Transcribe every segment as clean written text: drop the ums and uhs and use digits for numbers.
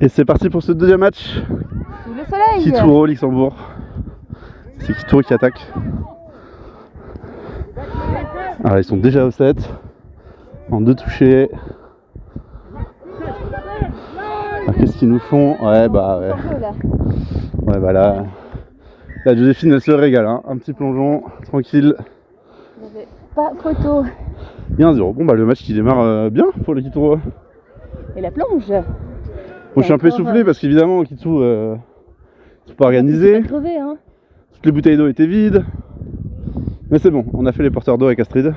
Et c'est parti pour ce deuxième match. Sous le soleil. Kituro, Luxembourg. C'est Kituro qui attaque. Alors ils sont déjà au 7. En 2 touchés. Alors qu'est-ce qu'ils nous font? Ouais bah ouais. Ouais bah là. La Joséphine elle se régale hein. Un petit plongeon, tranquille. Pas photo. Et 1-0. Bon bah le match qui démarre bien pour le Kituro. Et la plonge. Bon, je suis un peu essoufflé parce qu'évidemment au Kitu c'est pas organisé. Pas crevé, hein. Toutes les bouteilles d'eau étaient vides. Mais c'est bon, on a fait les porteurs d'eau avec Astrid.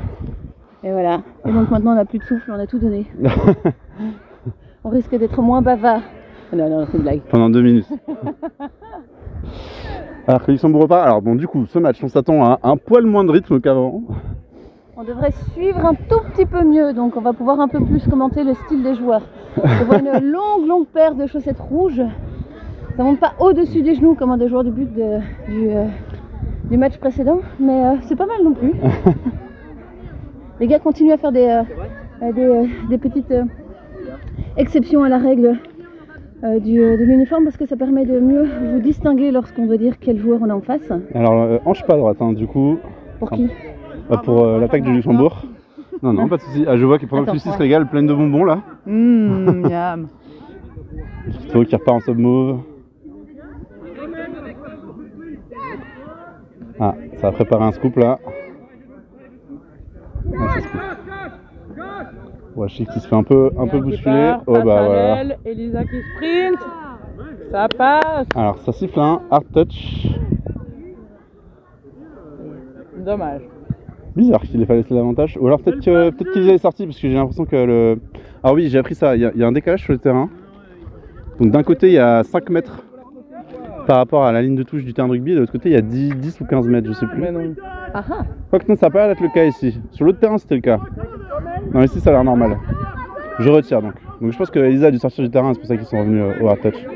Et voilà. Et donc maintenant on n'a plus de souffle, on a tout donné. On risque d'être moins bavard. Non, non, c'est une blague. Pendant 2 minutes. Alors que Luxembourg repart. Alors bon, du coup, ce match, on s'attend à un poil moins de rythme qu'avant. On devrait suivre un tout petit peu mieux, donc on va pouvoir un peu plus commenter le style des joueurs. On voit une longue paire de chaussettes rouges. Ça monte pas au-dessus des genoux comme un des joueurs du but du match précédent, mais c'est pas mal non plus. Les gars continuent à faire des petites exceptions à la règle de l'uniforme parce que ça permet de mieux vous distinguer lorsqu'on veut dire quel joueur on a en face. Alors, hanche pas à droite, hein, du coup. Pour qui? Pour l'attaque du Luxembourg. Non, non, pas de soucis. Ah, je vois qu'il pendant que Lucie se régale, pleine de bonbons là. Miam. Kituro qui repart en sub-move. Ah, ça a préparé un scoop là. Ah, c'est scoop. Washi qui se fait un peu bousculer. Oh bah voilà. Elisa qui sprint. Ça passe. Alors ça siffle un hard touch. Dommage. Bizarre qu'il ait fallu laisser l'avantage. Ou alors peut-être qu'il est sorti parce que j'ai l'impression que le... Ah oui, j'ai appris ça. Il y a un décalage sur le terrain. Donc d'un côté il y a 5 mètres par rapport à la ligne de touche du terrain de rugby. De l'autre côté il y a 10 ou 15 mètres, je sais plus. Mais non. Quoique non, ça n'a pas l'air d'être le cas ici. Sur l'autre terrain c'était le cas. Non, ici ça a l'air normal. Je retire donc. Donc je pense que Elisa a dû sortir du terrain, c'est pour ça qu'ils sont revenus au hard touch.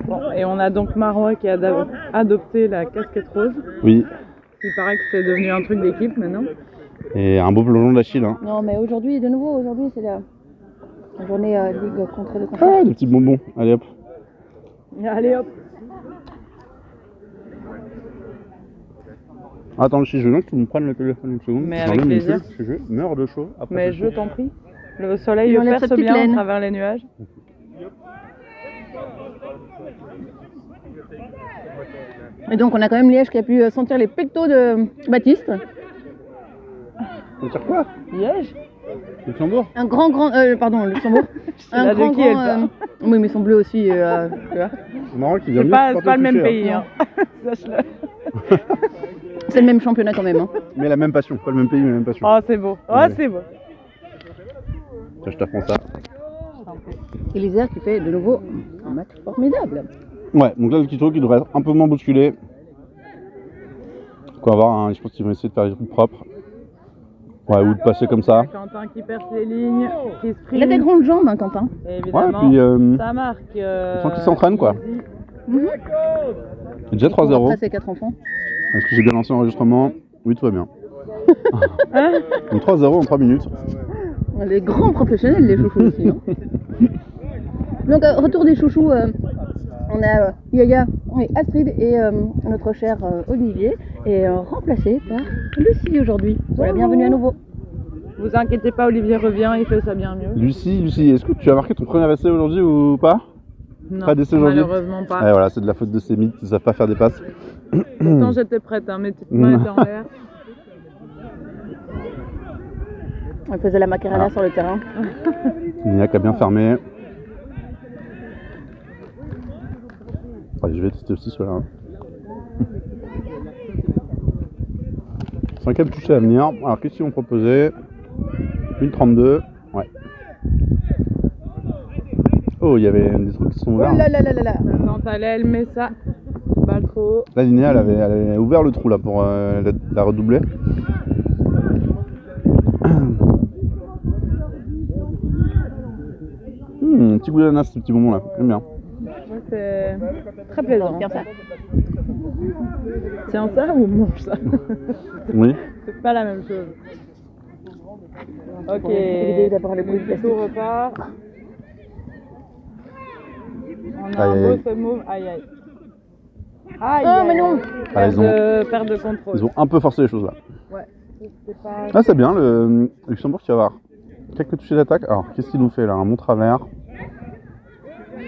Bon, et on a donc Marois qui a adopté la casquette rose. Oui. Il paraît que c'est devenu un truc d'équipe maintenant. Et un beau plongeon d'Achille. Hein. Non mais aujourd'hui, de nouveau, aujourd'hui c'est la journée Ligue contre le cancer. Ah, des petits bonbons. Allez hop. Allez hop. Attends, si je veux que tu me prennes le téléphone une seconde. Mais avec plaisir. Parce que je meurs de chaud. Après mais je t'en prie. Le soleil enlève perce sa petite bien laine à travers les nuages. Et donc on a quand même Liège qui a pu sentir les pectos de Baptiste. Sentir quoi? Liège. Luxembourg? Un grand, pardon, Luxembourg. Un grand, oui, mais ils sont bleus aussi, tu vois. C'est marrant qu'il vient c'est pas le même pays, hein. Sache-le. C'est le même championnat quand même. Hein. Mais la même passion, pas le même pays, mais la même passion. Oh, c'est beau. Oh, c'est beau. Tiens, je t'apprends ça. Elisa qui fait de nouveau un match formidable. Ouais, donc là le Kituro qui devrait être un peu moins bousculé. Quoi voir, hein, je pense qu'ils vont essayer de faire des trucs propres. Ouais, ou de passer comme ça. Quentin qui perce les lignes, qui sprint. Il a des grandes jambes, hein, Quentin. Et évidemment, ouais, puis ça marque. sans qu'il s'entraîne quoi. C'est déjà 3-0. Après ses 4 enfants. Est-ce que j'ai bien lancé l'enregistrement? Oui, tout va bien. Donc 3-0 en 3 minutes. Les grands professionnels, les chouchous aussi. Hein. Donc, retour des chouchous. On a Yaya et Astrid et notre cher Olivier est remplacé par Lucie aujourd'hui. Voilà, bienvenue à nouveau. Vous inquiétez pas, Olivier revient, il fait ça bien mieux. Lucie, est-ce que tu as marqué ton premier essai aujourd'hui ou pas? Non, pas d'essai aujourd'hui? malheureusement pas. Ouais, voilà, c'est de la faute de ces mythes qui ne savent pas faire des passes. Pourtant j'étais prête, hein, mes petites mains étaient en l'air. On faisait la macarena sur le terrain. Lignac a bien fermé. Allez, je vais tester aussi celui-là. Hein. 5ème touché à venir. Alors, qu'est-ce qu'ils vont proposer? 1,32. Ouais. Oh, il y avait des trucs qui sont ouverts. Oh là là là là là. Quand elle met ça, balle trop haut. La Linéa, elle avait ouvert le trou là pour la redoubler. Un petit goût d'ananas, ce petit bonbon là. J'aime bien. Ouais, c'est très plaisant. Tiens ça. Tiens ça ou mange ça? Oui. C'est pas la même chose. Ok. Éviter d'avoir le bruit de Le plastique. tout repart. On a Aïe, un aïe, beau aïe. ce move. Aïe aïe. Aïe, Ah, mais aïe, non. aïe. Ah, Perte de contrôle. Ils ont un peu forcé les choses là. Ouais. C'est pas... Ah, c'est bien, le Luxembourg qui va avoir quelques touchés d'attaque. Alors, qu'est-ce qu'il nous fait là? Un bon travers.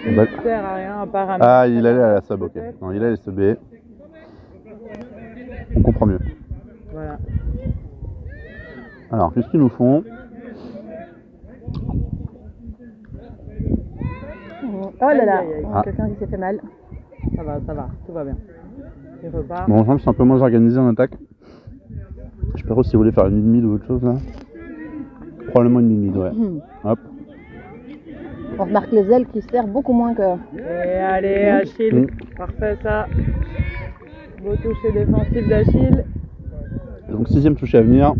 Il Bah- ne sert à rien à part à Ah, il allait à la sub, ok. Non, il allait subber. On comprend mieux. Voilà. Alors, qu'est-ce qu'ils nous font? Oh là là, Aïe, aïe, aïe. Ah. quelqu'un qui s'est fait mal. Ça va, tout va bien. Il repart. Bon, ensemble, c'est un peu moins organisé en attaque. Je sais pas trop si vous voulez faire une mid-mid ou autre chose là. Probablement une mid-mid, ouais. Hop. On remarque les ailes qui servent beaucoup moins que... Et allez, Achille. Parfait ça. Beau toucher défensif d'Achille. Donc, 6ème touché à venir.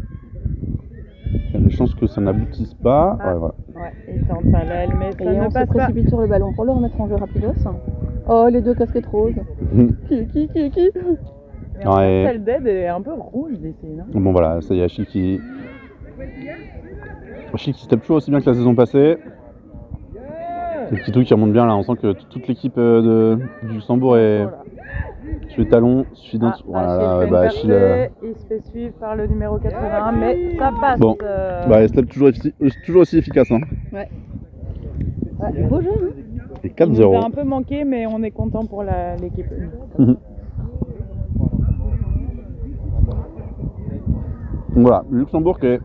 Il y a des chances que ça n'aboutisse pas. Ah. Ouais, voilà. Ouais, il tente à l'aile, mais ça Et ne on se passe pas. précipite sur le ballon pour le remettre en jeu rapidos. Oh, les deux casquettes roses. Qui Mais en Ouais. fait, celle d'aide est un peu rouge d'ici, non? Bon, voilà, ça y est, Achille qui se tape toujours aussi bien que la saison passée. C'est le petit truc qui remonte bien là. On sent que toute l'équipe du Luxembourg est Voilà. sur les talons. Suffit d'un. Voilà, Achille, bah, fait Achille. une percée, il se fait suivre par le numéro 81, mais ça passe. Bon. Bah, il se tape toujours aussi efficace. Hein. Ouais, beau jeu, hein. Et Il nous a 4-0. un peu manqué, mais on est content pour l'équipe. Donc voilà, le Luxembourg qui est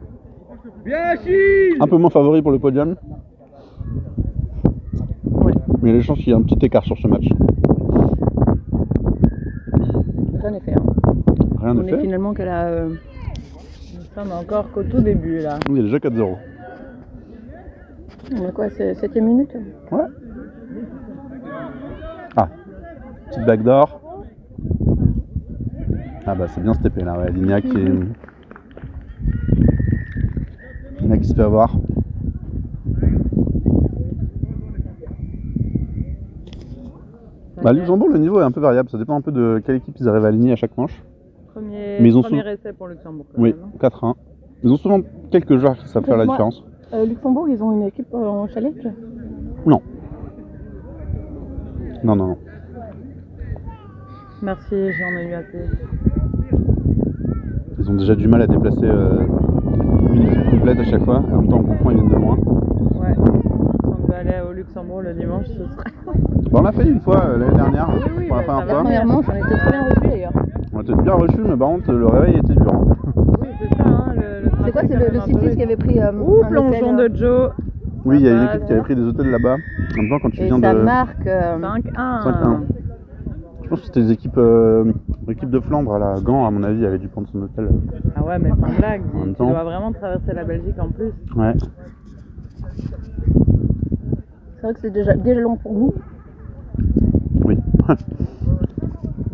un peu moins favori pour le podium. Ouais. Mais il y a des chances qu'il y ait un petit écart sur ce match. Rien n'est fait. Hein. Rien On de est fait. finalement qu'à la... Nous sommes encore qu'au tout début là. Il y a déjà 4-0. On a quoi, c'est 7ème minute? Ouais. Ah, petite bague d'or. Ah bah c'est bien steppé là, ouais. Lignac qui se fait avoir. Bah Luxembourg, le niveau est un peu variable, ça dépend un peu de quelle équipe ils arrivent à aligner à chaque manche. Premier Mais ils ont essai pour Luxembourg. quand Oui, même, hein. 4-1. Ils ont souvent quelques joueurs qui savent faire la Moi- différence. Luxembourg, ils ont une équipe en challenge. Non. Non, non, non. Merci, j'en ai eu assez. Ils ont déjà du mal à déplacer une équipe complète à chaque fois. Et en même temps, on comprend, ils viennent de loin. Ouais. Si on devait aller au Luxembourg le dimanche, ce serait. Bah, on l'a fait une fois l'année dernière, Oui, pour la bah, première ça La va. fois. première manche, on était très bien reçus d'ailleurs. On était bien reçus, mais par contre, le réveil était dur. Hein. Oui, c'est ça. Hein, C'est quoi, c'est le cycliste qui avait pris Ouh, un plongeon hôtel, de Joe. Oui, il y a une passe. équipe qui avait pris des hôtels là-bas. En même temps, quand tu et viens ça de. marque... 5-1. 5-1. Je pense que c'était des équipes, l'équipe de Flandre à la Gand, à mon avis, avait dû prendre son hôtel. Ah ouais, mais sans blague. En même Tu temps. dois vraiment traverser la Belgique en plus. Ouais. C'est vrai que c'est déjà long pour nous. Oui. Là,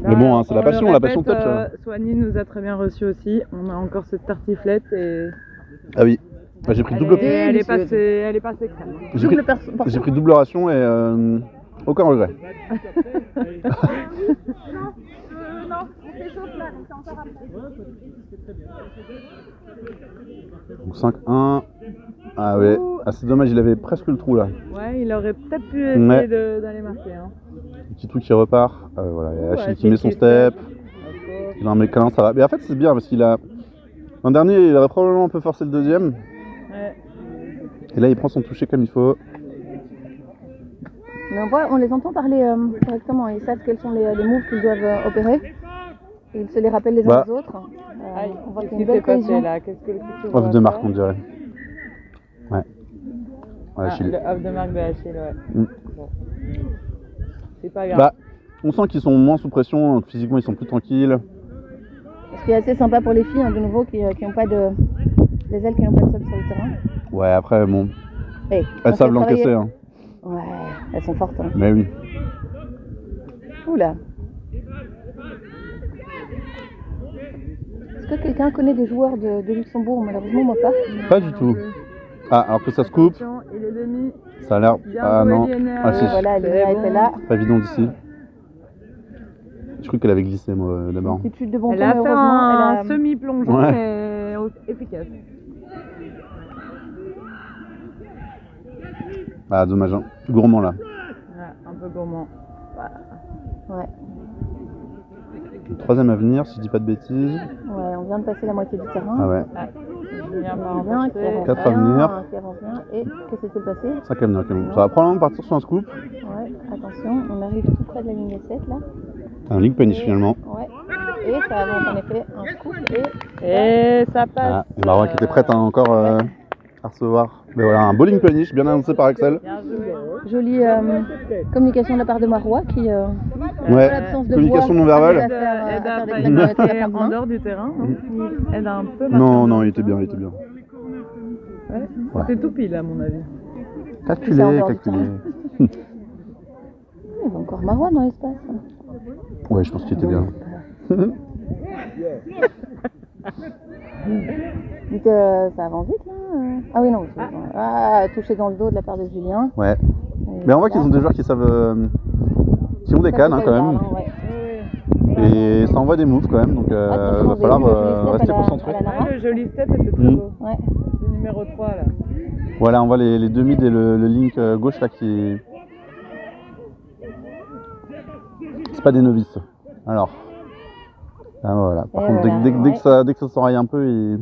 Mais bon, hein, c'est on la le passion, la passion répète, touch. Soigny nous a très bien reçus aussi. On a encore cette tartiflette et Ah oui. Bah, j'ai pris double. elle est passée crème. J'ai pris, Double portion. j'ai pris double ration et aucun regret. Donc 5-1. Ah ouais. Ah, c'est dommage, il avait presque le trou là. Ouais, il aurait peut-être pu essayer Ouais. d'aller marquer. Hein. Le petit truc qui repart. Voilà, il y a Achille qui Achille met son qui step. step. Il a un mécalin, ça va. Mais en fait, c'est bien parce qu'il a. L'an dernier, il aurait probablement un peu forcé le deuxième. Ouais. Et là, il prend son toucher comme il faut. Mais on les entend parler correctement. Ils savent quels sont les moves qu'ils doivent opérer. Et ils se les rappellent les uns Bah. aux autres. Aïe, On voit qu'est-ce qu'il y a qui une s'est belle passé cohésion. là? Qu'est-ce que le futur Off va de marque, faire? on dirait. Ouais. Ouais, Ah, Achille. le off de marque de Achille, ouais. Mm. Bon. C'est pas grave. Bah, on sent qu'ils sont moins sous pression. Donc physiquement, ils sont plus tranquilles. Ce qui est assez sympa pour les filles, hein, de nouveau, qui n'ont pas de. Les ailes qui n'ont pas de sol sur le terrain. Ouais, après, bon. Hey, Elles on savent fait l'encaisser. travailler- Hein. Ouais, elles sont fortes. Hein. Mais oui. Oula. Est-ce que quelqu'un connaît des joueurs de Luxembourg? Malheureusement, moi pas. Pas du tout. Ah, alors que ça se coupe. Attention, il est demi. Ça a l'air. Bien Ah joué, non. Liena. Ah si. Voilà, C'est Liena bon. était là. Pas évident d'ici. Je crois qu'elle avait glissé, moi, d'abord. Petite chute de bon Elle ton, a mais fait heureusement, un elle a... semi-plongeon, Ouais. mais efficace. Ah, dommage. Hein. Gourmand là. Ouais, un peu gourmand. Ouais. Troisième à venir, si je dis pas de bêtises. Ouais, on vient de passer la moitié du terrain. Ah ouais. Julien va Bien, qui avance 4 à bien, venir. qui avance bien. Et que s'est-il passé? 5 à venir quand même. Ça va probablement partir sur un scoop. Ouais, attention, on arrive tout près de la ligne des 7 là. Un link punish finalement. Ouais. Et ça avance en effet un scoop Et ça passe. Ah, et Marois qui était prête encore à recevoir. Mais voilà, un bowling punish bien annoncé par Axel. Bien joué. Jolie communication de la part de Marois qui, Ouais, l'absence de communication voix, non verbale. arrive à Aide faire à des pas craquements avec la être pointe de en main. dehors du terrain, non Il aide un peu. Non, non, il était bien, il était bien. Ouais, c'était tout pile à mon avis. C'est en Calculé, dehors du calculé. Il y a encore Marois dans l'espace. Ouais, je pense qu'il était bien. Dites, ça avance vite là Ah oui, non. Touché dans le dos de la part de Julien. Ouais. Mais on voit qu'ils ont des joueurs qui savent. Qui ont des cannes hein, quand même. Et ça envoie des moves quand même. Donc il va falloir rester concentré. Ouais, le joli step était très beau. Ouais. Le numéro 3 là. Voilà, on voit les deux mids et le link gauche là qui. C'est pas des novices. Alors. Là, voilà. Par Et contre, voilà, dès que ça s'enraye un peu, ils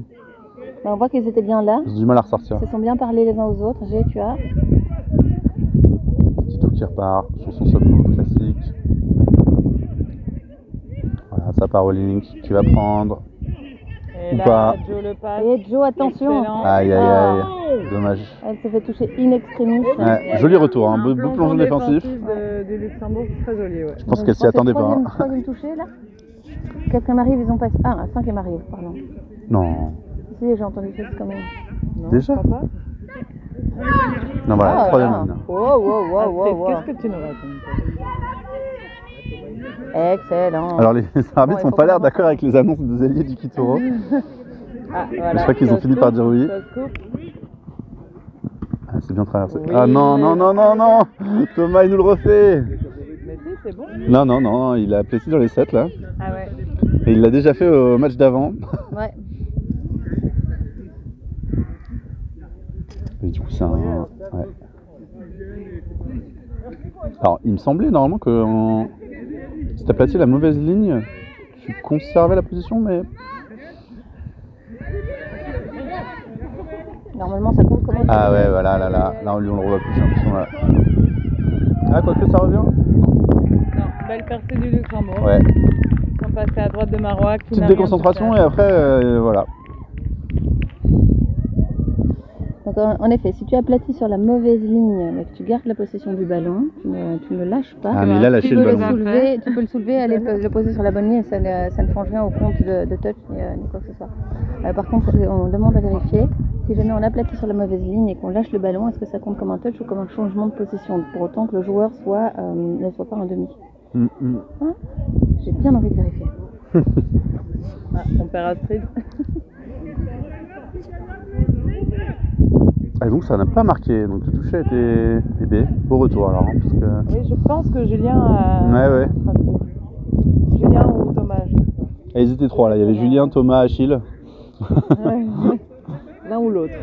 On voit qu'ils étaient bien là. ont du mal à ressortir. Ils se sont bien parlé les uns aux autres. Tu as. Petit tout qui repart sur son submove classique. Voilà, ça part au link qui va prendre. Et Ou là, pas. Joe le passe. Et Joe, attention. Excellent. Aïe aïe aïe. Dommage. Elle s'est fait toucher in extremis. Ouais, joli retour, hein. Beau plongeon défensif. Du Luxembourg, très joli. Ouais. Je pense qu'elle s'y attendait pas. Hein. Troisième touché là. Quatrième arrive, ils ont passé. Ah, cinquième arrive, pardon. Non. Si, j'ai entendu ça quand même. Non, Déjà je crois pas. Non, voilà, Ah, troisième. là. maintenant. Wow. Qu'est-ce que tu nous racontes? Excellent. Alors les arbitres il n'ont faut pas l'air qu'on d'accord avec les annonces des alliés du Kitoro. Ah, voilà. Je crois qu'ils ont fini par dire oui. Ça se coupe. Ah, c'est bien traversé. Oui. Ah non, non, non, non, non. Thomas, il nous le refait. Mais si, c'est bon. Non, non, non, il a placé dans les 7 là. Ah ouais. Et il l'a déjà fait au match d'avant. Ouais. Et du coup, c'est un. Ouais. Alors, il me semblait normalement que si t'as placé la mauvaise ligne, tu conservais la position, mais. Normalement, ça compte comme un Ah ouais, voilà, là, on le revoit plus, j'ai l'impression là. Ah, quoique ça revient. Non, belle percée du Luxembourg. Ouais. Ils sont passés à droite de Marois. Qui Petite n'a rien déconcentration touché. et après, voilà. Donc, en effet, si tu aplatis sur la mauvaise ligne, mais que tu gardes la possession du ballon, tu ne le lâches pas. Ah, mais il a lâché tu le peux ballon. tu peux le soulever, aller le poser sur la bonne ligne et ça ne change rien au compte de touch ni quoi que ce soit. Par contre, on demande à vérifier si jamais on aplatit sur la mauvaise ligne et qu'on lâche le ballon, est-ce que ça compte comme un touch ou comme un changement de position, pour autant que le joueur ne soit pas en demi. Hein? J'ai bien envie de vérifier. Ah, on perd Astrid. Et donc ça n'a pas marqué, donc le toucher a été B au retour alors. Hein, parce que... Oui, je pense que Julien a. Ouais. tracé. Julien ou Thomas. je sais pas. Et ils étaient trois là, il y avait Julien, Thomas, Achille. Ouais. L'un ou l'autre.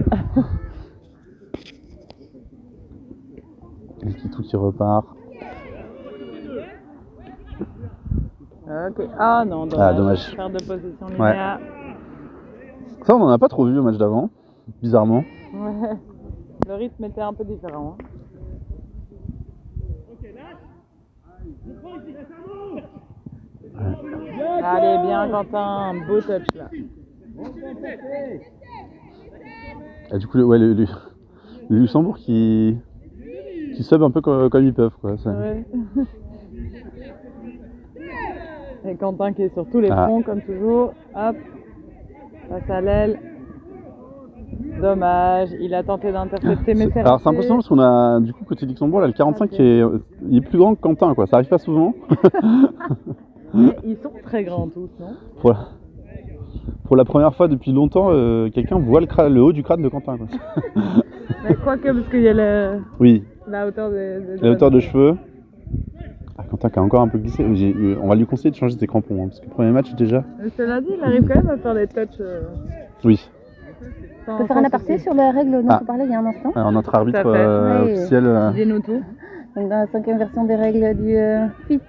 Et le petit tout qui repart. Ok. Ah non, dommage. Ah, dommage. Perte de possession linéaire. Ça on en a pas trop vu au match d'avant, bizarrement. Ouais. Le rythme était un peu différent. Hein. Allez, bien Quentin, un beau touch là. Et du coup, le Luxembourg qui sub un peu comme ils peuvent quoi. Ça. Ouais. Et Quentin qui est sur tous les fronts comme toujours. Hop, passe à l'aile. Dommage, il a tenté d'intercepter mais c'est alors c'est impressionnant parce qu'on a du coup côté Luxembourg là le 45 qui il est plus grand que Quentin quoi, ça arrive pas souvent. Mais ils sont très grands tous, non? Pour la première fois depuis longtemps, quelqu'un voit le haut du crâne de Quentin quoi. Mais quoique parce qu'il y a Oui. la hauteur la hauteur de cheveux. Ah, Quentin qui a encore un peu glissé, on va lui conseiller de changer ses crampons hein, parce que le premier match déjà. Mais cela dit, il arrive quand même à faire des touchs. Oui. On peut faire un aparté sur la règle dont on parlait il y a un instant. Alors notre arbitre Tout à fait. officiel. Dis-nous tout. Donc, dans la 5e version des règles du FIT,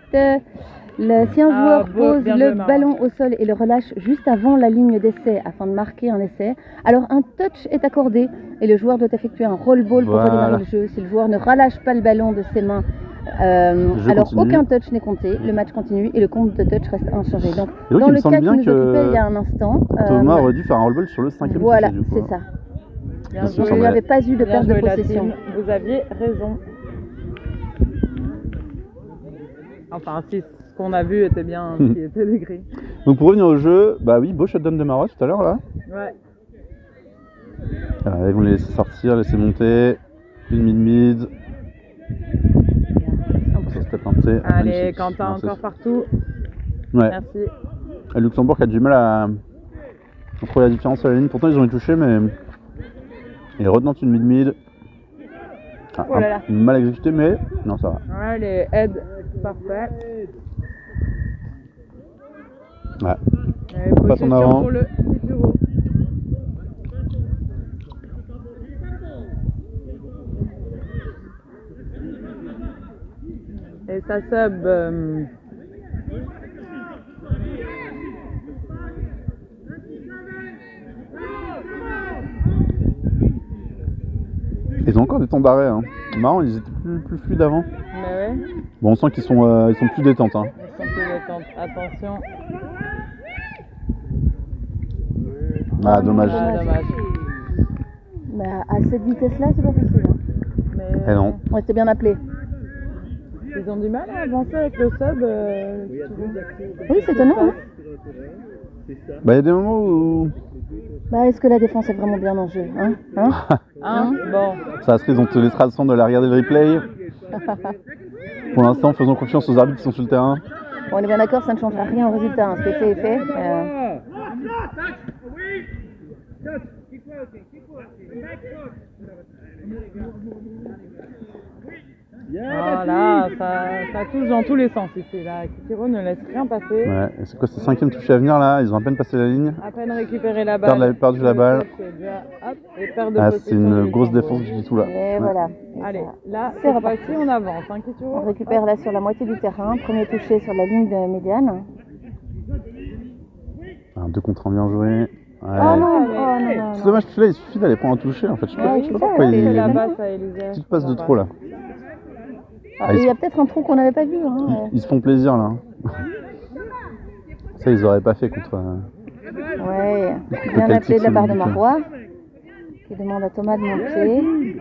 si un Ah, joueur beau, pose bien le joué, Marois. ballon au sol et le relâche juste avant la ligne d'essai afin de marquer un essai, alors un touch est accordé et le joueur doit effectuer un roll ball pour Voilà. redémarrer le jeu. Si le joueur ne relâche pas le ballon de ses mains, jeu alors continue. aucun touch n'est compté, le match continue et le compte de touch reste inchangé. Donc, Et donc, dans il me le semble cas qui bien nous que occupait il y a un instant, Thomas aurait dû faire un roll-ball sur le 5e voilà, touché, du coup. c'est ça. Bien Parce qu'il Donc, me il n'y joué. avait pas eu de Bien perte de joué, la possession. team. Vous aviez raison. Enfin, si ce qu'on a vu était bien ce qui était décrit. Donc pour revenir au jeu, bah oui, beau shutdown de Marois tout à l'heure là. Ouais. Ils vont les laisser sortir, laisser monter. Une mid-mid. Ça se tape un thé. Allez, Magnifique. Quentin, Non, c'est- encore partout. Ouais. Merci. Et Luxembourg qui a du mal à trouver la différence à la ligne. Pourtant ils ont eu touché, mais il retentent une mid-mid. Ah, Oh là là. mal exécuté, mais non, ça va. Ouais, les aides, parfait. Ouais. Et Passe en possession avant. pour le Kituro. Et ça sub. Ils ont encore des temps d'arrêt. Hein. Marrant, ils étaient plus fluides avant. Mais ouais, Bon, on sent qu'ils sont, ils sont plus détentes. Hein. ils sont plus détentes. Attention. Ah, dommage. Ah, dommage. Bah, à cette vitesse-là, c'est pas facile. Hein. Mais Eh non. Ouais, c'était bien appelé. ils ont du mal à avancer avec le sub. Oui, c'est étonnant. Hein. Bah, il y a des moments où Bah, est-ce que la défense est vraiment bien en jeu, hein, Hein bon. ça se ils ont te laissera le temps de la regarder le replay. Pour l'instant, faisons confiance aux arbitres qui sont sur le terrain. Bon, on est bien d'accord, ça ne changera rien au résultat. Hein. Ce qui est fait est fait. Voilà, ça touche dans tous les sens ici. Là, Kitiro ne laisse rien passer. Ouais, et c'est quoi, c'est 5e touché à venir là? Ils ont à peine passé la ligne. À peine récupéré la balle. Perdu la balle. C'est déjà, hop, et perte de Ah, c'est possession une du grosse Luxembourg. défense du tout là. Et Ouais. voilà. Allez, là, C'est cette reparti. fois-ci, on avance. Hein, Kitiro. On récupère là sur la moitié du terrain. Premier touché sur la ligne de médiane. Un 2 contre 1 bien joué. Ouais. Oh non, non, non. C'est dommage, celui-là il suffit d'aller prendre un toucher en fait. Je sais pas, Ouais, je sais c'est pas ça, pourquoi c'est C'est la il basse à Élysée. petite passe de trop là. Ah, il y a peut-être un trou qu'on n'avait pas vu. Hein. Ils se font plaisir là. Ça ils auraient pas fait contre. Ouais, bien quel appelé de la titre, part de le Marois, qui demande à Thomas de monter.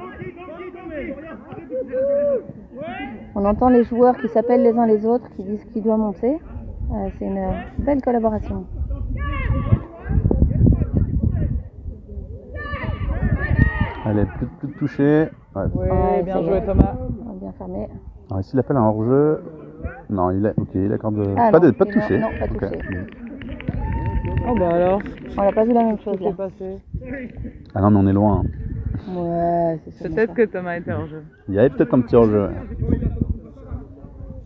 On entend les joueurs qui s'appellent les uns les autres, qui disent qui doit monter. C'est une belle collaboration. Allez, plus de toucher. Ouais. Oui, Ouais, bien ça y joué est. Thomas. Bien fermé. Alors ici il appelle un hors-jeu. Non, il accorde Ah, pas non, de non, toucher. non, pas Ok. touché. Oh bah alors, On n'a pas vu la même chose qu'est-ce qui là. s'est passé? Ah non mais on est loin. Hein. Ouais, c'est sûrement Peut-être ça. que Thomas était en jeu. Il y avait peut-être un petit hors-jeu.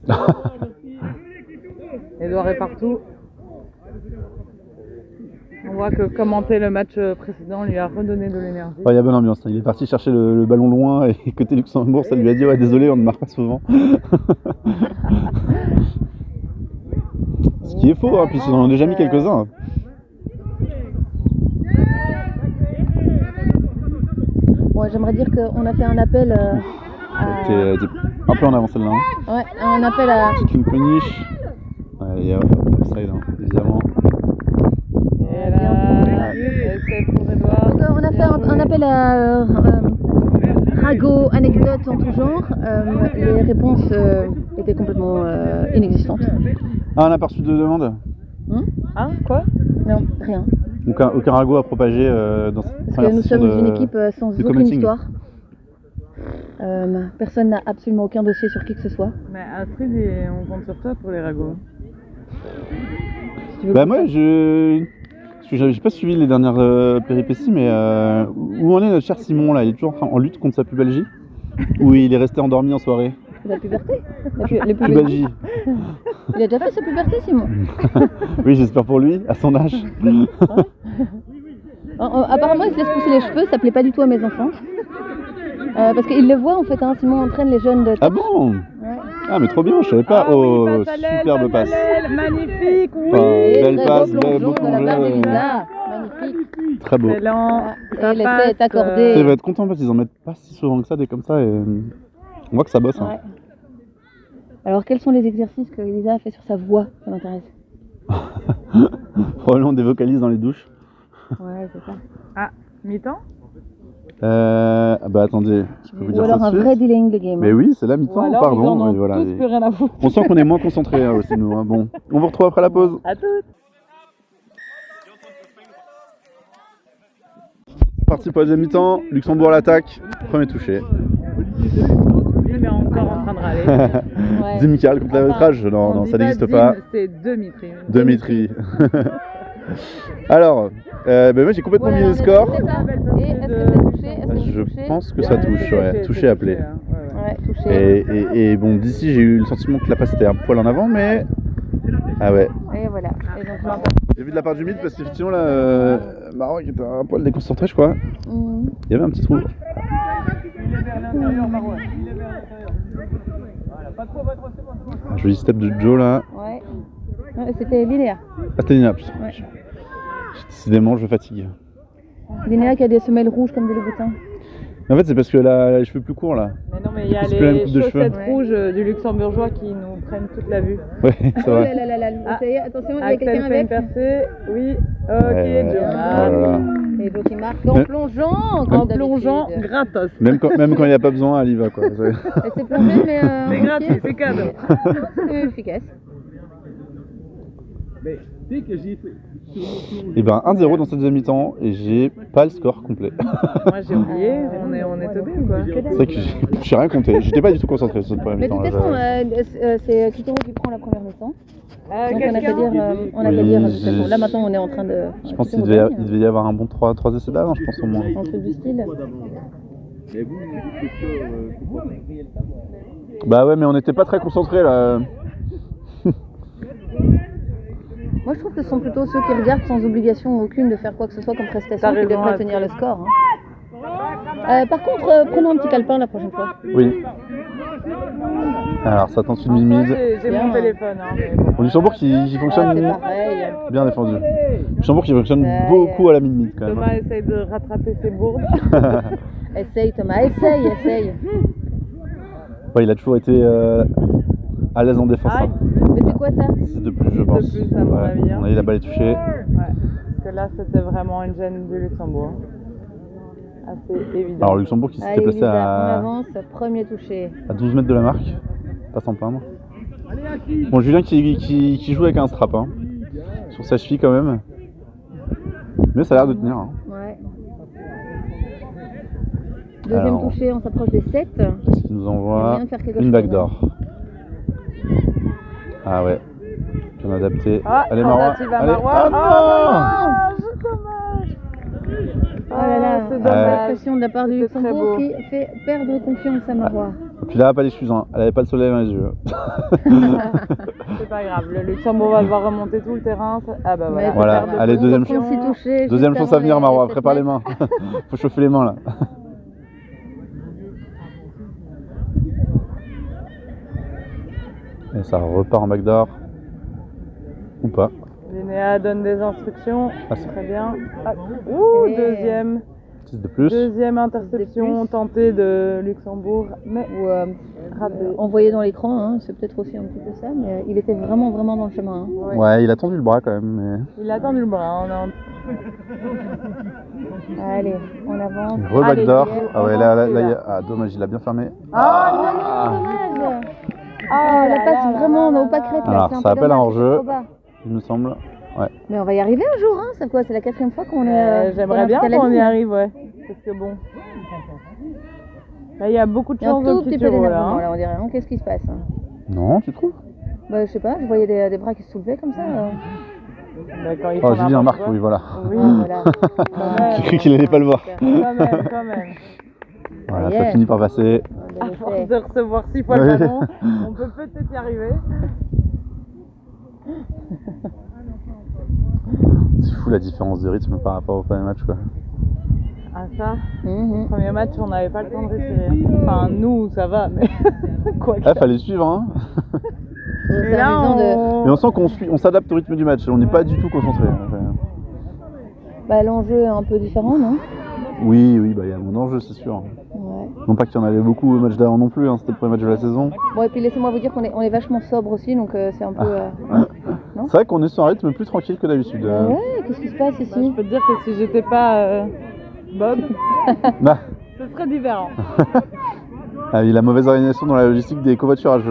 Ouais. Edouard est partout. On voit que commenter le match précédent lui a redonné de l'énergie. Il y a bonne ambiance. Hein. Il est parti chercher le ballon loin et côté Luxembourg, ça lui a dit ouais désolé, on ne marque pas souvent. Ce qui est faux, hein, puisqu'ils en ont déjà mis quelques-uns. Bon, j'aimerais dire qu'on a fait un appel à... T'es un peu en avance celle-là. Hein. Ouais, un appel à... C'est une punish. Ouais, il y a offside, hein, évidemment. Et là, essai pour Edouard. Donc, on a fait un appel à ragots, anecdotes en tout genre. Les réponses étaient complètement inexistantes. Ah, on a pas reçu de demande. Hein, quoi? Non, rien. Aucun ragot à propager dans cette Parce que première nous session sommes de- une équipe sans du aucune commenting. histoire. Personne n'a absolument aucun dossier sur qui que ce soit. Mais Astrid, on compte sur toi pour les ragots. Si tu veux Bah qu'on moi fasse- parce que j'ai pas suivi les dernières péripéties, mais où en est notre cher Simon là? Il est toujours en lutte contre sa pubalgie? Ou il est resté endormi en soirée? La puberté. Les pubertés. Pubalgie. Il a déjà fait sa puberté, Simon. Oui, j'espère pour lui, à son âge. Apparemment, il se laisse pousser les cheveux, ça plaît pas du tout à mes enfants. Parce qu'ils le voient en fait, hein, Simon entraîne les jeunes de. Ah bon? Ouais. Ah mais trop bien, je savais pas. Ah oui, Oh, passe à l'aile, superbe passe passe. à l'aile, magnifique, oui. Ah, Et belle très passe, beau belle plongeon beau de la part plongée. d'Elisa. Magnifique. Très beau. Excellent. Et Ça l'essai est passe. accordé. Ça, il va être content parce qu'ils en mettent pas si souvent que ça, des comme ça. Et on voit que ça bosse. Hein. Ouais. Alors quels sont les exercices que Elisa a fait sur sa voix? Ça m'intéresse. Probablement des vocalises dans les douches. Ouais, c'est ça. Ah, mi-temps? Bah attendez, je peux vous Ou dire alors ça un tout de vrai suite. delaying the game. Mais hein. oui, c'est la Ou mi-temps, alors, pardon. ils en ont Et voilà, tous plus rien à foutre. on sent qu'on est moins concentré hein, aussi nous. Hein. Bon, on vous retrouve après la pause. À toutes. Parti pour la deuxième mi-temps, Luxembourg l'attaque, premier touché. Dim est encore en train de râler. Ouais. Dimical contre l'arbitrage, On non, dit ça n'existe Dim, pas. C'est Dimitri. Dimitri. Alors, moi j'ai complètement Voilà, mis le on est score. dans le setup. Et est-ce que c'est touché? Est-ce que c'est Je touché? pense que ça touche, ouais. Touché appelé. Ouais, touché. Et bon, d'ici j'ai eu le sentiment que la passe était un poil en avant, mais. Ah ouais. Et voilà. Et donc là, J'ai vu de la part du mythe parce qu'effectivement là, Maroc était un poil déconcentré, je crois. Il y avait un petit trou. Un joli step de Joe là. ouais. Non, c'était Linéa. Ah, c'était Nina, putain. Ouais. Décidément, je fatigue. Linéa qui a des semelles rouges comme des Louboutins. En fait, c'est parce que elle a les cheveux plus courts là. Mais non, mais il y a C'est plus la même les coupe de chaussettes cheveux. rouges du luxembourgeois qui nous prennent toute la vue. Ouais, c'est Oh vrai. là là là là. Ah. Ça y est, attention, il y a Axel quelqu'un fait une avec. percée. Oui, ok, Ouais. Joe Oh marque. là là. Et donc il marque en Mais- plongeant. En comme plongeant d'habitude. gratos. Même quand il n'y a pas besoin, elle y va quoi. Elle s'est plongée, mais. C'est gratuit, c'est cadeau. C'est efficace. Et ben 1-0 dans cette deuxième mi-temps et j'ai pas le score complet. Moi j'ai oublié, on est teubé ou quoi? C'est vrai que j'ai rien compté. J'étais pas du tout concentré sur cette première Mais de mi-temps. toute façon, c'est Kitoro qui prend la première mi-temps. Donc on n'a qu'à Quelqu'un dire, on n'a qu'à Oui, dire de toute j'ai- façon. Là maintenant on est en train de. Je pense qu'il devait y avoir un bon 3 essais d'avant, je pense au moins. Un truc du style. Bah ouais, mais on n'était pas très concentrés là. Moi je trouve que ce sont plutôt ceux qui regardent sans obligation aucune de faire quoi que ce soit comme prestation T'as qui raison, devraient Astrid. tenir le score. Hein. Par contre, prenons un petit calepin la prochaine fois. Oui. Alors ça tente une Moi, mimide. j'ai mon Bien. téléphone. Hein, mais bon. Au Luxembourg qui fonctionne C'est pareil. bien défendu. Luxembourg qui fonctionne Ouais. beaucoup à la mid-mid quand même. Thomas essaye de rattraper ses bourdes. Essaye Thomas, essaye. Ouais, il a toujours été à l'aise en défense. Aïe. Hein. Mais c'est quoi ça? 6 de plus, je de pense. plus, à mon avis, hein. On a eu la balle est touchée. Ouais. Parce que là c'était vraiment une gêne du Luxembourg. Assez évident. Alors Luxembourg qui s'était Allez placé Lisa, on à avance, premier touché. 12 mètres de la marque. Pas sans plaindre. Bon, Julien qui joue avec un strap hein. Sur sa cheville quand même. Mais ça a l'air de tenir. Hein. Ouais. Deuxième Alors. touché, on s'approche des 7. Qu'est-ce qu'il nous Il y a envoie? moyen de faire quelque Une chose, backdoor. Ah ouais. Bien adapté. Ah, Allez Marois. tentative à Allez. Marois. Ah Oh, c'est dommage. Oh là là, c'est la dommage. pression de la part du C'était très Luxembourg beau. qui fait perdre confiance à Marois. Et puis là, pas d'excuses. Hein. Elle avait pas le soleil dans les yeux. C'est pas grave, le Luxembourg va devoir remonter tout le terrain. Ah bah voilà. Mais Voilà, Perdre de allez, position. deuxième chance. 36 touchés. Deuxième juste chance à avant venir, Marois. les Prépare les 7 mains. Faut chauffer les mains là. Et ça repart en backdoor. Ou pas. Linéa donne des instructions. Ah, c'est- Très bien. Ah, ouh, Et- deuxième. 6 de plus. Deuxième interception plus. tentée de Luxembourg, mais Ou ratée. envoyé dans l'écran, hein, c'est peut-être aussi un petit peu ça, mais il était vraiment dans le chemin. Hein. Ouais. Ouais, il a tendu le bras quand même. Il a tendu le bras. On Allez, on avance. Mais... Re-backdoor. Allez, Ah ouais, là, il y a... Ah, dommage, il a bien fermé. Ah non, dommage. Ah, la passe vraiment au pâquerette là. Alors, c'est un ça peu appelle un dommage, hors-jeu. trop bas. Il me semble. Ouais. Mais on va y arriver un jour, hein. C'est quoi? C'est la 4e fois qu'on est. J'aimerais bien qu'on y arrive, ouais. Parce que bon. Là, il y a beaucoup de Il y a un chance tout au petit peu Kituro, là. d'énervement hein. là, on dirait. Hein. Qu'est-ce qui se passe hein? Non, tu trouves? Bah, je sais pas, je voyais des bras qui se soulevaient comme ça. Bah, quand ils Oh, font Julien n'importe marque, quoi. oui, voilà. Oui, Voilà. même. J'ai cru qu'il allait pas le voir. Quand même. Voilà, Yeah. ça finit par passer. À force de recevoir 6 fois Oui. le ballon, on peut peut-être y arriver. C'est fou la différence de rythme par rapport au premier match quoi. Ah Ah ça, Mhm. premier match, on n'avait pas le temps de respirer. Enfin, nous, ça va, mais quoi que. Ah, fallait suivre, hein. C'est Et là, amusant de... Mais on sent on s'adapte au rythme du match, on n'est pas du tout concentré. Bah, l'enjeu est un peu différent, non? Oui, bah il y a mon enjeu, c'est sûr. Ouais. Non pas qu'il y en avait beaucoup au match d'avant non plus, hein, c'était le premier match de la saison. Bon, et puis laissez-moi vous dire on est vachement sobre aussi, donc c'est un peu... non? C'est vrai qu'on est sur un rythme plus tranquille que d'habitude. Ouais, qu'est-ce qui se passe Je ici? peux te dire que si j'étais pas Bob, Ah, ce serait différent. ah, il y a la mauvaise organisation dans la logistique des covoiturages.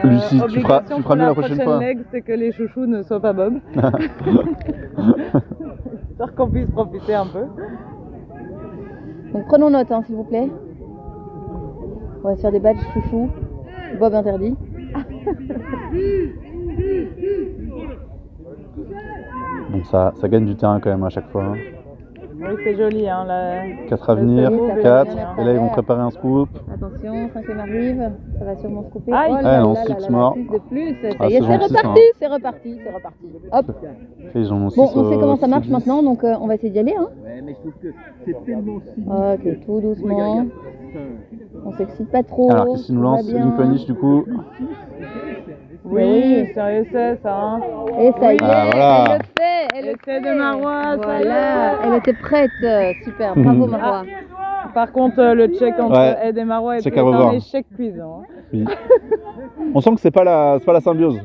Lucie, tu feras mieux la prochaine fois. Leg, c'est que les chouchous ne soient pas Bob. Histoire qu'on puisse profiter un peu. Donc prenons note, hein, s'il vous plaît. On va se faire des badges chouchou. Bob interdit. Donc ça gagne du terrain quand même à chaque fois. Hein. Oui, c'est joli. Hein, 4 à venir, ça fait 4. bien Et là ils vont préparer un scoop. Attention, 5e arrive. Ça va sûrement se couper. Aïe. Oh Ah là non, là 6 là là, morts. 6 de plus. Ça Ah, y est, c'est c'est gentil, reparti, ça. c'est reparti, c'est reparti. Hop. Et ils en ont 6 Bon, on sait comment ça marche maintenant, donc on va essayer d'y aller. Hein. Ouais, mais je trouve que c'est tellement si. Ok, tout doucement. On s'excite pas trop. Alors qu'est-ce qu'il nous tout va lance bien. Link Punish du coup. Oui, c'est un essai, ça. Hein. Et ça y est, Ah, voilà. elle le fait. Elle le Essai fait. de Marois, ça y est. Voilà, elle était prête. Super, bravo Marois. Par contre, le check entre Ouais. Ed et Marois est Check à un revoir. échec cuisant. Hein. Oui. On sent que c'est pas la symbiose.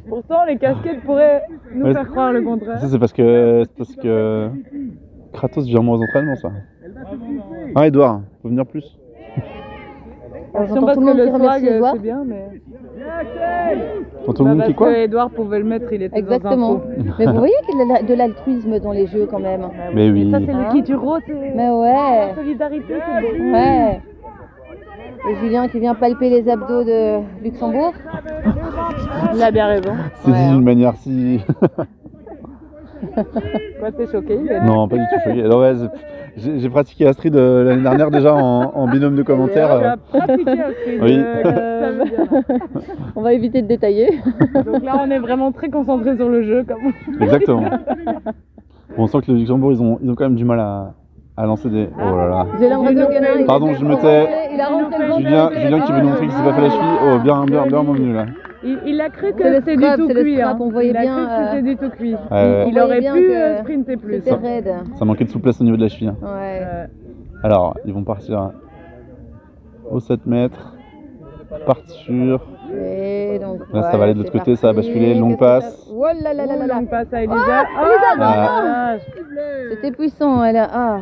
Pourtant, les casquettes pourraient nous Ouais. faire croire le contraire. Ça c'est parce que Kratos vient moins aux entraînements ça. Ah Edouard, faut venir plus. Attention J'entends parce tout le monde que qui le remercie swag, Edouard. c'est bien, mais... Quand tout le monde parce qui quoi que Edouard pouvait le mettre, il était Exactement. dans un trou. Mais vous voyez qu'il y a de l'altruisme dans les jeux quand même. Mais oui. Ça, c'est Hein le qui du rot, c'est... Mais ouais. La solidarité, c'est beau. Ouais. Et Julien qui vient palper les abdos de Luxembourg. Il a bien raison. C'est dit d'une manière si. Quoi, t'es choqué? Non, pas du tout choqué. Alors, ouais, j'ai pratiqué Astrid l'année dernière déjà en binôme de commentaires. Tu as pratiqué Astrid. Oui. Ça veut dire. On va éviter de détailler. Donc là, on est vraiment très concentré sur le jeu. Comme... Exactement. Bon, on sent que le Luxembourg, ils ont quand même du mal à lancer des. Oh là là. J'ai l'impression qu'il y en a un qui Pardon, a je me tais. Il a rentré le bon Julien but. qui veut nous montrer qu'il s'est pas fait la cheville. Oh, bien revenu là. Il a cru C'est que le c'était du scrap, tout c'est le cuit. scrap, on voyait il a bien, cru que c'était du tout cuit. Ouais. Il On aurait voyait pu bien que sprinter plus. C'était raide. Ça manquait de souplesse au niveau de la cheville. Hein. Ouais. Alors, ils vont partir au 7 mètres. Partent sur. Et donc, Là, ça va aller de l'autre côté, ça va basculer, longue passe. Oh là là là là là. Longue passe à Elisa. Elisa, Ah. C'était puissant, elle a... Ah.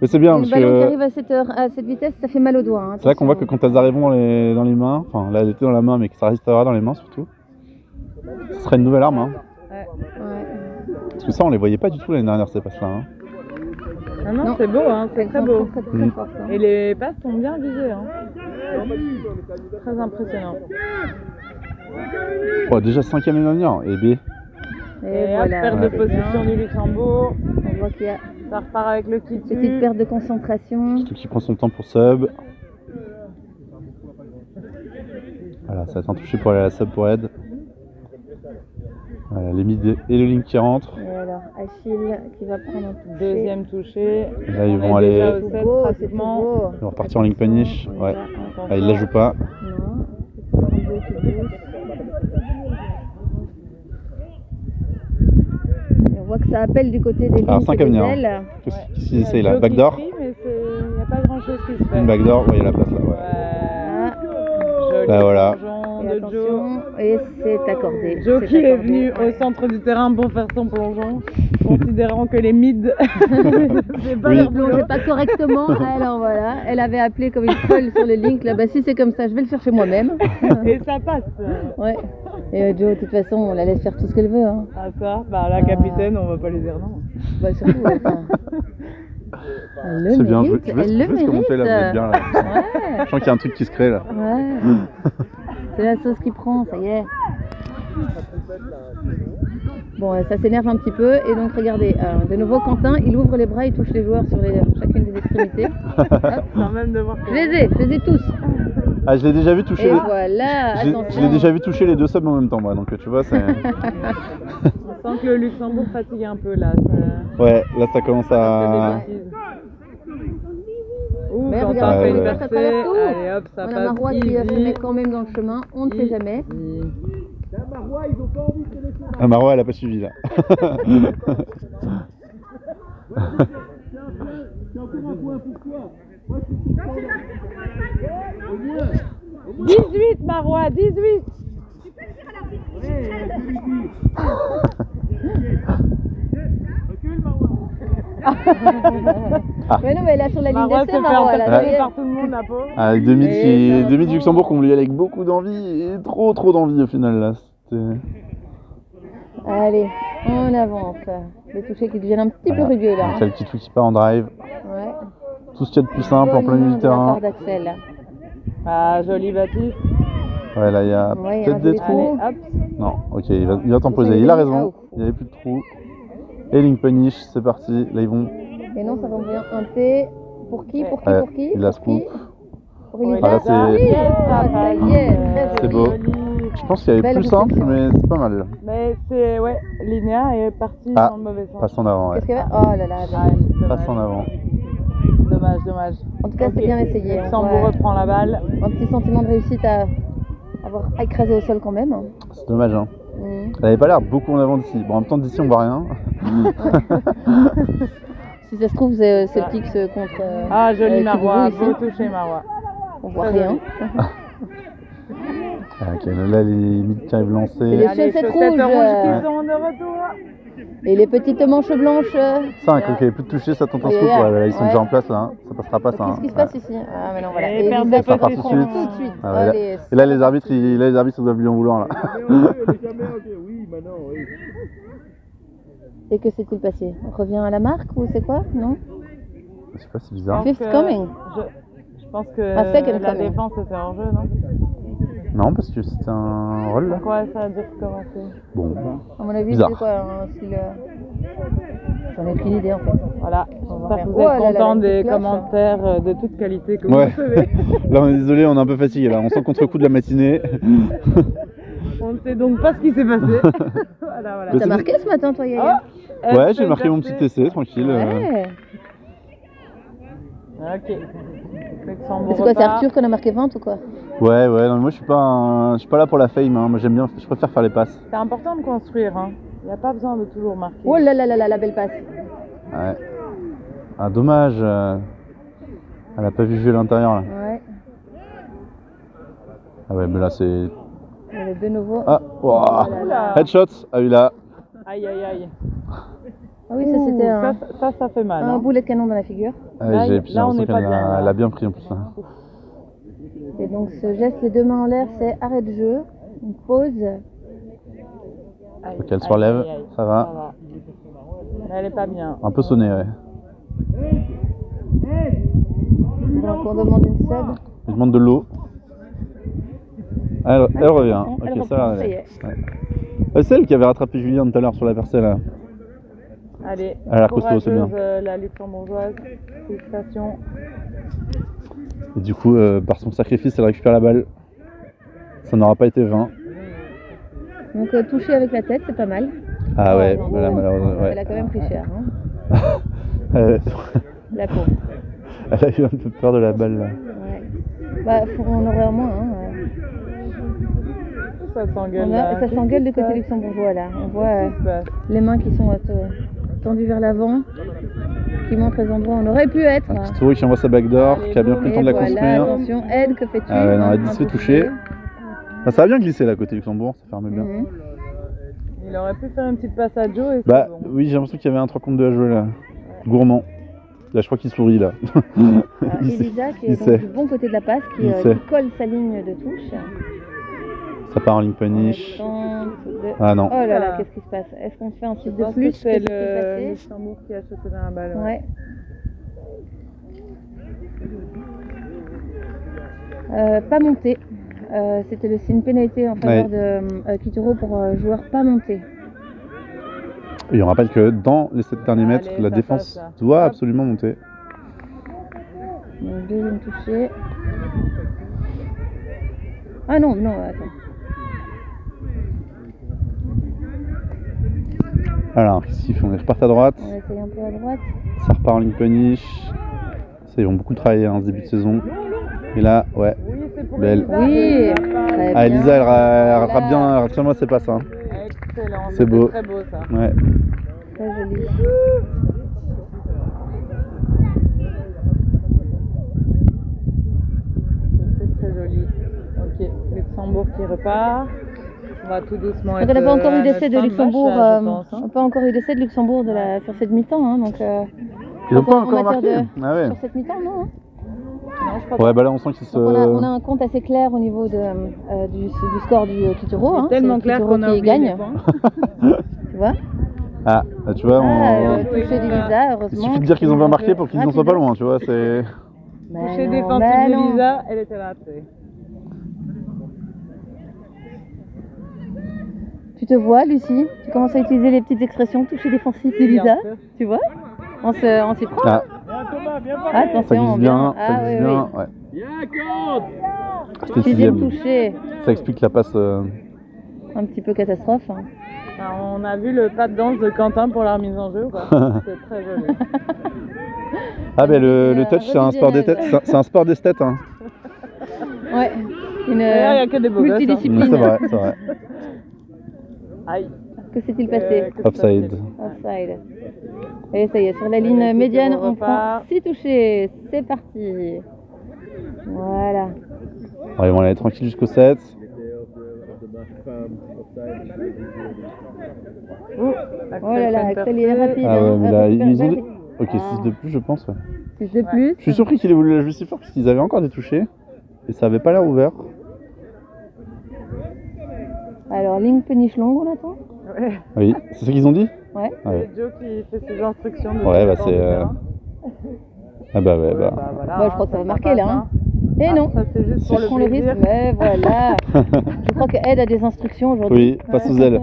Mais c'est bien Le parce ballon qui que arrive à cette vitesse, ça fait mal aux doigts. Hein, c'est là qu'on voit que attention. quand elles arriveront dans les mains, enfin là elle était dans la main mais que ça restera dans les mains surtout, ce serait une nouvelle arme. Hein. Ouais. Parce que ça on les voyait pas du tout l'année dernière ces passes là. Hein. Non, Non. c'est beau, hein, c'est Elles très sont beau. Très, très, Mm. fortes, hein. Et les passes sont bien visées. Hein. Très impressionnant. Oh, déjà 5ème l'année dernière et B. Et hop, voilà. perte de c'est possession bien. du Luxembourg. On voit qu'il y a Ça repart avec le qui petite tue. perte de concentration. Surtout qui prend son temps pour sub. Voilà, ça va être un touché pour aller à la sub pour Ed. Voilà, les mid et le link qui rentre. Et alors, Achille qui va prendre un toucher. Deuxième touché. Et là ils On vont est déjà aller. au C'est set, beau, c'est pratiquement. beau. Ils vont repartir en link punish. On y Ouais. va. Ah, il la joue pas. Non. C'est un beau qui bouge. Et on voit que ça appelle du côté des Alors, lignes 5 et à des venir. ailes. Qu'est-ce qu'ils essayent là? Joe qui Backdoor. crie, mais il n'y a pas grand chose qui se fait. Une backdoor, ouais, il y a la place là. Ouais. Ouais. Ah, Joli Là, voilà. plongeon et de Joe. attention, et c'est accordé. Joe C'est qui est accordé. venu au centre du terrain pour faire son plongeon, considérant que les mids, c'est pas Oui. leur Elle boulot. plongeait pas correctement, alors voilà, elle avait appelé comme une folle sur le link, là, bah si c'est comme ça, je vais le faire chez moi-même. Et ça passe. Ouais. Et Joe, de toute façon, on la laisse faire tout ce qu'elle veut. Hein. Ah ça, bah la capitaine, on va pas lui dire non. Bah surtout, enfin, elle le C'est bien, mérite, je vais elle le se commenter là, vous êtes bien là. Ouais, Je sens qu'il y a un truc qui se crée là. ouais. C'est la sauce qui prend, ça y est. Bon, ça s'énerve un petit peu, et donc regardez, de nouveau Quentin, il ouvre les bras, il touche les joueurs sur chacune des extrémités. Sans même devoir Je les ai tous. Ah, je l'ai déjà vu toucher Et les... voilà, Je l'ai attention. déjà vu toucher les deux subs en même temps moi, donc tu vois c'est... On sens que le Luxembourg fatigue un peu là. Ça Ouais, là ça commence à. fait des bêtises. Ouh, Mais quand regarde, on fait ouais. une ça percée, traverse tout. allez hop, ça On a passe Marois qui easy. se met quand même dans le chemin, on ne sait jamais. Easy. Là, Marois, ils ont pas envie de se laisser là. Ah, Marois, elle a pas suivi là. C'est encore un point pour toi. Moi, je suis tout le temps. Au mieux. 18 Marois, 18. Ouais, je lui dis. Recule, Marois. Mais non, mais là sur la ligne Marois se d'essai, fait Marois, là, interpeller ça y par est. tout le monde la pauvre. Ah, les demi Et ça du Luxembourg qu'on lui avec beaucoup d'envie et trop d'envie au final là. Allez, on avance. Les touchés qui deviennent un petit peu rugueux là. Donc, il y a le petit truc qui part en drive. Ouais. Tout ce qu'il y a de plus simple en plein Bonne milieu main du de la terrain. part d'Axel. Ah, joli Baptiste. Ouais, là il y a Ouais, il y a peut-être un des joli trous. Allez, hop. Non, ok, il va t'en poser. Il a raison. Il n'y avait plus de trous. Et Link Punish, c'est parti. Là ils vont. Et non, ça va envoyer un T. Pour qui? Pour qui? Ouais, Pour qui? il la Pour qui? scoop. Pour Elisa? Ah, là, c'est- Oui, Yes, ah, ça ça y passe. est, très C'est joli. beau. Je pense qu'il y avait Belle plus simple, réception. mais c'est pas mal. Mais c'est, ouais, Linéa est partie Ah, dans le mauvais sens. Passe en avant, ouais. Qu'est-ce qu'il y avait? Oh là là, Ah, dommage. Passe en avant. Ah. Dommage. en tout cas, c'est Ok. bien essayé. On Luxembourg voit reprend la balle. un petit sentiment de réussite à avoir écrasé au sol quand même. C'est dommage, hein. Mhm. Elle avait pas l'air beaucoup en avant d'ici. Bon, en même temps, d'ici on voit rien. Si ça se trouve, c'est Celtics contre. Ah, joli Kibourbou Marois, ici. beau toucher Marois. On voit Très rien. Ah, ok, là les limites qui arrivent C'est lancées. les Allez, chaussettes rouges rouges. qui sont de retour. Et les petites manches blanches. 5, ok, plus de toucher, ça tente un Oui, scoop. ouais. Ouais, là, ils sont Ouais. déjà en place là. Hein. Ça passera pas ça. Qu'est-ce Hein. qui se passe ici? Ah, mais non, voilà. Et perte Elisa de qui Ça part possession. tout de suite. tout de suite. Ah, ouais, là. Allez, Et là les arbitres, ils doivent lui en vouloir là. Mais on est jamais ok. Oui, maintenant, oui. Et que s'est-il passé? On revient à la marque ou c'est quoi? Non? Je sais pas, c'est bizarre. Fifth coming. Je pense que Ah, second la coming. défense était en jeu, non? Non, parce que c'était un roll là. Pourquoi ça a dû recommencer? Bon, À mon avis, Bizarre. c'est quoi un style. J'en ai aucune idée en fait. Voilà, On va j'espère que vous rien. êtes Oh là là, contents la des petite cloche. commentaires de toute qualité que vous Ouais. recevez. là on est désolé, on est un peu fatigué là. On sent le contre-coup de la matinée. On ne sait donc pas ce qui s'est passé. Voilà. Mais T'as c'est marqué ce matin, toi, Yaya? Ouais, j'ai marqué mon petit essai, tranquille. Ouais. Ok. Mais c'est quoi, c'est Arthur qu'on a marqué 20 ou quoi? Ouais, non, mais moi je suis pas là pour la fame. Hein. Moi j'aime bien, je préfère faire les passes. C'est important de construire, hein. Il n'y a pas besoin de toujours marquer. Oh là là là là, la belle passe. Ouais. Ah dommage. Elle a pas vu jouer l'intérieur là. Ouais. Ah ouais, mais là c'est. Elle est de nouveau. Ah, ouah. là là. Headshot. Ah oui là. Aïe. Ah oui, ça c'était un, Ça fait mal. un Hein. boulet de canon dans la figure. Ah, Là, j'ai là, on l'impression n'est pas qu'elle bien, là. elle a bien pris en plus là. Et donc ce geste, les deux mains en l'air, c'est arrêt de jeu. Une pause. Aïe, Faut qu'elle se aïe, relève, aïe, aïe. ça va. Mais elle est pas bien. Un peu sonné, ouais. Donc on demande une sub. Je demande de l'eau. Elle revient. Elle Ok, ça va. reprend, ça y est. Ouais. C'est elle qui avait rattrapé Julien tout à l'heure sur la percée là. Allez, Elle a l'air costaud, c'est bien. La luxembourgeoise. Félicitations. Et du coup, par son sacrifice, elle récupère la balle. Ça n'aura pas été vain. Donc toucher avec la tête, c'est pas mal. Ah ouais, non, voilà, non. malheureusement. Elle Ouais. a quand même pris cher. Hein. Euh, La pauvre. elle a eu un peu peur de la balle là. Ouais. Bah, on aurait au moins. Hein. Ça s'engueule. On là. a, ça Qu'est-ce s'engueule qui du se côté passe luxembourgeois là. On voit Qu'est-ce qui se passe les mains qui sont tendues vers l'avant, qui montrent les endroits où on aurait pu être. Un petit tour qui envoie sa backdoor, Allez, qui a bien boum. pris le temps de la Et voilà, construire. attention, aide, que fais-tu? Ah ouais, non, Hein, elle dit un se fait peu toucher. touché. Bah, ça a bien glissé là côté Luxembourg, ça ferme bien. Mhm. Il aurait pu faire une petite passe à Joe et Bah c'est bon. oui, j'ai l'impression qu'il y avait un 3 contre 2 à jouer là. Gourmand. Là, je crois qu'il sourit là. Il sait. Elisa qui il est sait. donc du bon côté de la passe, Il sait. qui colle sa ligne de touche. Ça part en ligne punish. Ah non. Oh là là, qu'est-ce qui se passe? Est-ce qu'on fait un Je type de pense plus? que c'est Qu'est-ce qui s'est le passé? Luxembourg qui a sauté dans la balle. Ouais. Pas monté. C'était une pénalité en faveur de Kituro pour joueur pas monté. Et on rappelle que dans les 7 derniers mètres, Allez, la ça défense passe, là. doit Hop. absolument monter. Donc, deuxième touché. Ah non, attends. Alors, qu'est-ce qu'ils font? Ils repartent à droite. On essaye un peu à droite. Ça repart en ligne punish. Ça, ils vont beaucoup travailler hein, ce début de saison. Et là, ouais. Oui, c'est pour Belle. Elisa. Oui. Très Ah, Elisa, elle bien. rattrape Voilà. bien, elle rattrape bien ses passes. Hein. Excellent. C'est C'était beau. Très beau ça. Ouais. Très joli. C'est très joli. Ok, Luxembourg qui repart. On va tout doucement Donc, être. on n'a pas encore eu à d'essai de notre fin Luxembourg. match, là, je pense, On hein. n'a pas encore eu d'essai de Luxembourg sur cette mi-temps. Hein, donc, Ils ont pas en encore matière marqué. Ah ouais. sur cette mi-temps, non. Hein. Non, je crois Ouais, bah là, on sent qu'ils se. Donc, on a un compte assez clair au niveau du score du Kituro. C'est Hein. tellement C'est clair Kituro qu'on a qui oublié les gagne. points. Tu vois. Ah, bah, tu vois, Touché d'Elisa, heureusement. il suffit de dire qu'ils ont bien marqué pour qu'ils n'en soient pas loin, tu vois. C'est. Touché défensif de Lisa, elle était là. Tu te vois, Lucie? Tu commences à utiliser les petites expressions toucher défensif d'Elisa. Tu vois? On s'y prend. Ah, Viens Thomas, viens par ça Attention, glisse bien, ça Ah glisse oui, bien. oui. Ouais. Viens Claude. C'était Sixième sixième. touché. Ça explique la passe. Un petit peu catastrophe. Hein. Alors, on a vu le pas de danse de Quentin pour la remise en jeu ou pas? C'est très joli. Ah, ben le touch, c'est un sport d'esthète. C'est un sport d'esthète. Hein. Ouais. Une D'ailleurs, il n'y a que des beaux gosses. Hein. multidiscipline. C'est vrai, c'est vrai. Aïe. Que s'est-il passé? Offside. Offside. Et ça y est, sur la ligne médiane, on prend 6 touchés. C'est parti. Voilà. Alors, ils vont aller tranquille jusqu'au 7. Oh là là, Axel il est rapide. Ah ouais, hein. mais là, Rapide, ils ont rapide. Ok, 6 de plus, je pense. Ouais. 6 de plus. Je suis surpris qu'il ait voulu la jouer si fort parce qu'ils avaient encore des touchés. Et ça avait pas l'air ouvert. Alors, ligne punish longue, on attend. Ouais. Oui, c'est ce qu'ils ont dit? Ouais. Ah ouais. C'est Joe qui fait ses instructions. De Ouais, bah tout le c'est. temps du terrain. Ah bah ouais, bah. Voilà, Bah, je crois que ça va marquer là. passe, Hein. Et non. Ça c'est juste pour Je le prends le risque, plaisir. mais voilà. Je crois que Ed a des instructions aujourd'hui. Oui, face aux ailes.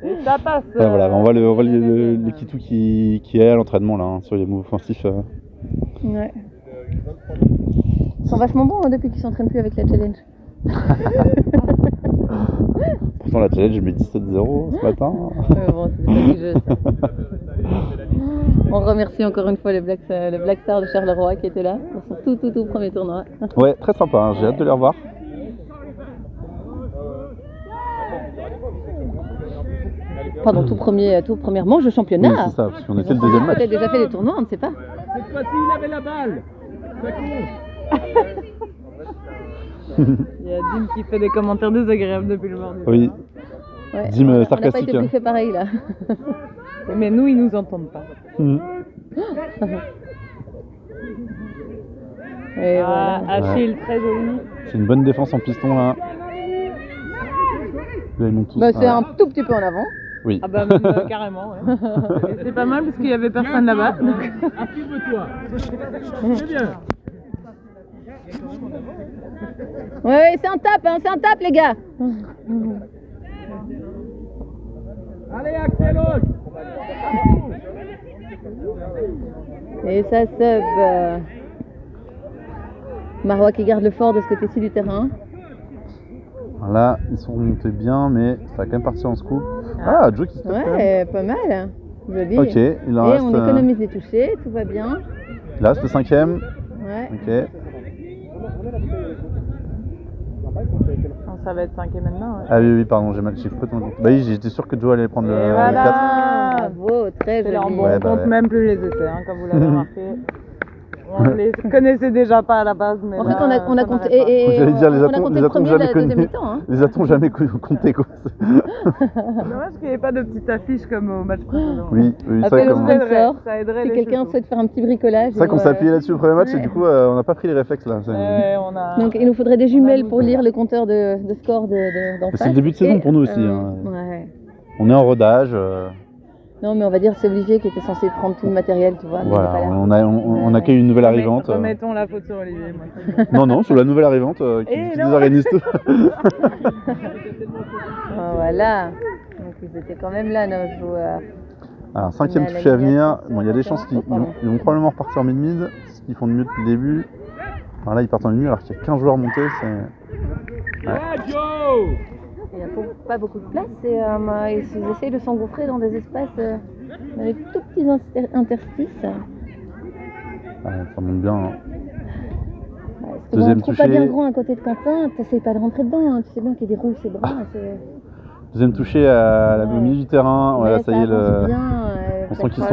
Et ça passe. Ouais, voilà, on voit le Kitou qui est à l'entraînement là, hein, sur les moves offensifs. Ouais. Ils sont vachement bons hein, depuis qu'ils s'entraînent plus avec la challenge. Pourtant la challenge, je mets 17-0 ce matin. Bon, c'est pas du jeu ça. On remercie encore une fois le Black Star de Charleroi qui était là pour son tout premier tournoi. Ouais, très sympa, hein, j'ai hâte de les revoir. Pardon, tout premier manche de championnat. Oui, c'est ça, parce qu'on était le deuxième match. Peut-être déjà fait des tournois, on ne sait pas. Cette fois-ci, il avait la balle. Ça compte. Il y a Dim qui fait des commentaires désagréables depuis le morning. Oui, Ouais, Dim, on n'a pas sarcastique, été hein. plus fait pareil là. Mais nous, ils nous entendent pas. Mhm. Et Ah, voilà. Achille, très joli. C'est une bonne défense en piston là. Là, ils montent tous. Bah, c'est Ouais. un tout petit peu en avant. Oui. Ah bah même carrément, ouais. Et c'est pas mal parce qu'il y avait personne là-bas. Affirme-toi. C'est bien. Ouais, c'est un tap les gars. Allez, Axel. Et ça sub. Marois qui garde le fort de ce côté-ci du terrain. Là, ils sont remontés bien, mais ça va quand même partir en scoop. Ah, Joe qui se tape quand même. Ouais, pas mal. Joli. Ok, il en Et reste. on économise les touchés, tout va bien. Il reste le 5ème. Ouais. Ok. Non, ça va être 5 et maintenant. Ouais. Ah oui, pardon, j'ai complètement. Bah oui, j'étais sûr que Joe allait prendre Et le 4. voilà. Bravo, très C'est leur joli. bon, Ouais, on bah compte ouais. même plus les essais, hein, comme vous l'avez remarqué. On les connaissait déjà pas à la base, mais En là, fait, on a ça compté. n'arrête pas. J'allais dire, les on a atons- compté les le atons premier de jamais la deuxième connus. mi-temps. Hein. Les a-t-on jamais compté quoi? Dommage qu'il n'y ait pas de petite affiche comme au match précédent. Oui, oui, ça Appel va au comme. sponsor. Ça aiderait Si les quelqu'un chouchous. souhaite faire un petit bricolage. C'est vrai qu'on s'est appuyé là-dessus au premier match et Ouais. du coup on n'a pas pris les réflexes là. Ouais, on a... Donc il nous faudrait des jumelles pour lire le compteur de score d'en face. C'est le début de saison Et, pour nous aussi, hein. Ouais. On est en rodage. Non, mais on va dire que c'est Olivier qui était censé prendre tout le matériel, tu vois. mais il est Voilà, pas là. on accueille une nouvelle arrivante. Remettons la faute sur Olivier. Moi. Non, non, sur la nouvelle arrivante qui Et nous non. organise tout. Ah, voilà. Donc ils étaient quand même là, nos joueurs. Alors, 5ème On a la touché à ligne venir. à Bon, il y a des chances qu'ils ils vont probablement repartir en mid-mid, ce qu'ils font de mieux depuis le début. Alors là, ils partent en mid-mid alors qu'il y a 15 joueurs montés. C'est... Ouais, Joe. Il y a pas beaucoup de place et ils essayent de s'engouffrer dans des espaces, dans des tout petits interstices. Ah, ça monte bien. Hein. Si tu trouves pas bien grand à côté de Quentin, t'essayes pas de rentrer dedans, hein. Tu sais bien qu'il y a des roues, c'est bras. Deuxième touché au milieu du terrain, voilà, ça y est, on sent qu'ils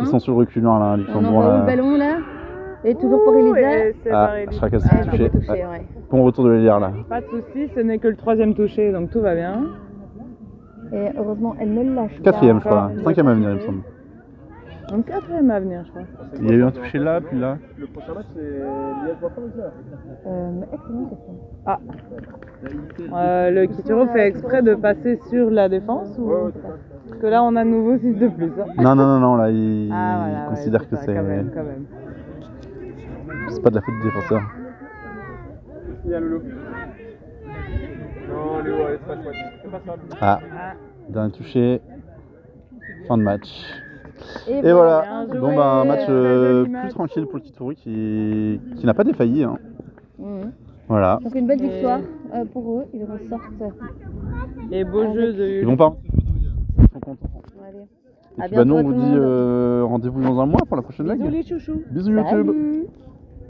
sont sur le reculant là, ils sont bons là. Le ballon là, et toujours pour Elisa. Chacun s'est touché. Ouais. Bon retour de l'élire là. Pas de soucis, ce n'est que le 3e touché, donc tout va bien. Et heureusement, elle ne le lâche pas. 4e je crois, 5e à venir il me semble. Donc 4e à venir, je crois. Il y a eu un touché là, puis là. Le prochain match, c'est Liège-Bastogne, là. Excellente question. Ah. Le Kituro fait exprès de passer sur la défense ou... Parce que là, on a de nouveau 6 de plus. Hein. Non, là, il voilà, considère que ça, c'est... Quand même. C'est pas de la faute du défenseur. Il y a Loulou. Non, Léo, allez, c'est pas ça. Ah, dernier touché. Fin de match. Et voilà. bien Bon, joué. bah, un match Joli plus match. tranquille pour le Kituru qui n'a pas défailli. Hein. Voilà. Donc une belle victoire pour eux, ils ressortent. Les beaux jeux de Ils vont pas. Ils sont contents. Allez. Et À puis, bah, nous, bientôt on à vous tout le dit monde. rendez-vous dans un mois pour la prochaine Bisous ligue. les chouchous. Bisous YouTube. Salut.